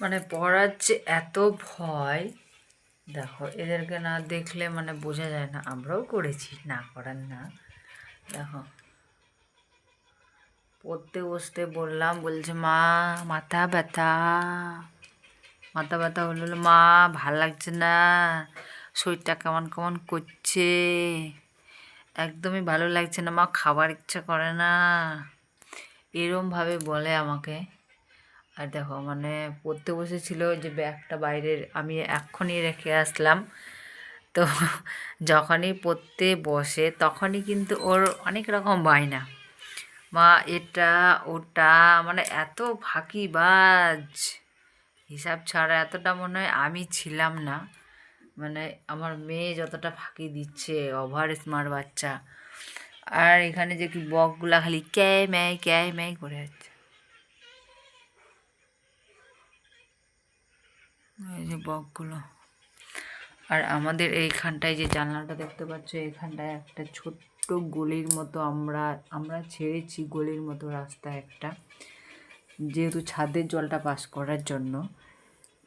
মানে পড়ার যে এত ভয়, দেখো এদেরকে না দেখলে মানে বোঝা যায় না, আমরাও করেছি, না করার না। দেখো পড়তে বসতে বললাম, বলছে মা মাথা ব্যথা, মাথা ব্যথা হলো, মা ভাল লাগছে না, শরীরটা কেমন কেমন করছে, একদমই ভালো লাগছে না মা, খাবার ইচ্ছা করে না, এরমভাবে বলে আমাকে। আর দেখো মানে পড়তে বসেছিল, যে ব্যাগটা বাইরের আমি এক্ষুনি রেখে আসলাম। তো যখনই পড়তে বসে তখনই কিন্তু ওর অনেক রকম বায়না, মা এটা ওটা, মানে এত ফাঁকিবাজ, হিসাব ছাড়া এতটা মনে হয় আমি ছিলাম না। মানে আমার মেয়ে যতটা ফাঁকি দিচ্ছে, ওভার স্মার্ট বাচ্চা। আর এখানে যে কি বকগুলা খালি ক্যায় ম্যায় করে যাচ্ছে, এই যে বকগুলো। আর আমাদের এইখানটায় যে জানলাটা দেখতে পাচ্ছ, এখানটায় একটা ছোট্ট গলির মতো আমরা আমরা ছেড়েছি, গলির মতো রাস্তা একটা, যেহেতু ছাদের জলটা পাস করার জন্য।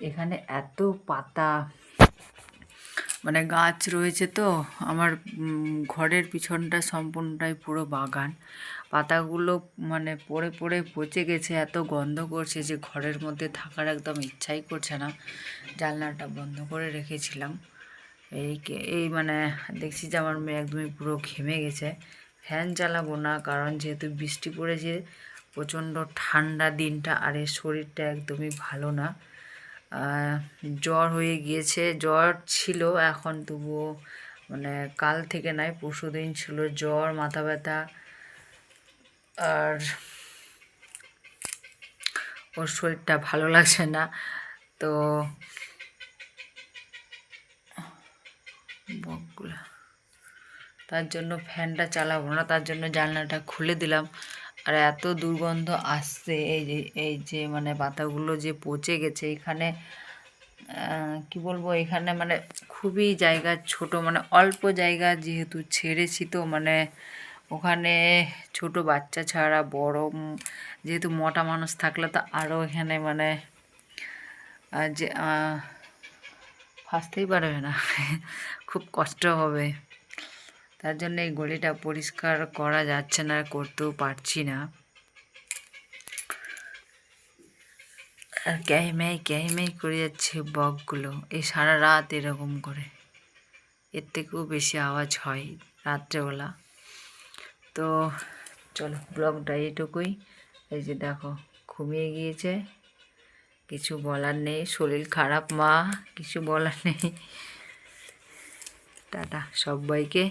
এখানে এত পাতা, মানে গাছ রয়েছে তো, আমার ঘরের পিছনটা সম্পূর্ণটাই পুরো বাগান। পাতাগুলো মানে পড়ে পড়ে পচে গেছে, এত গন্ধ করছে যে ঘরের মধ্যে থাকার একদম ইচ্ছাই করছে না। জানলাটা বন্ধ করে রেখেছিলাম। এই মানে দেখছি যে আমার মেয়ে একদমই পুরো ঘেমে গেছে। ফ্যান চালাবো না, কারণ যেহেতু বৃষ্টি পড়েছে, প্রচণ্ড ঠান্ডা দিনটা, আর এর শরীরটা একদমই ভালো না। জ্বর হয়ে গিয়েছে, জ্বর ছিল, এখন তবুও মানে কাল থেকে নয়, পরশু দিন ছিল জ্বর, মাথা ব্যথা, আর ওর শরীরটা ভালো লাগছে না। তো বকগুলা, তার জন্য ফ্যানটা চালাবো না, তার জন্য জানলাটা খুলে দিলাম। আর এত দুর্গন্ধ আসছে, এই যে মানে পাতাগুলো যে পচে গেছে। এখানে কি বলবো, এখানে মানে খুবই জায়গা ছোট, মানে অল্প জায়গা যেহেতু ছেড়েছি, তো মানে ওখানে ছোট বাচ্চা ছাড়া বড়, যেহেতু মোটা মানুষ থাকলে তো আরও এখানে মানে যে ফাঁসতেই পারবে না, খুব কষ্ট হবে। তার জন্য এই গলিটা পরিষ্কার করা যাচ্ছে না, করতেও পারছি না। আর ক্যাই করে যাচ্ছে বকগুলো, এই সারা রাত এরকম করে, এর থেকেও বেশি আওয়াজ হয় রাত্রেবেলা। তো চলো ব্লগটা এইটুকুই। এই যে দেখো ঘুমিয়ে গিয়েছে, কিছু বলার নেই, শরীর খারাপ মা, কিছু বলার নেই। টাটা সবাইকে।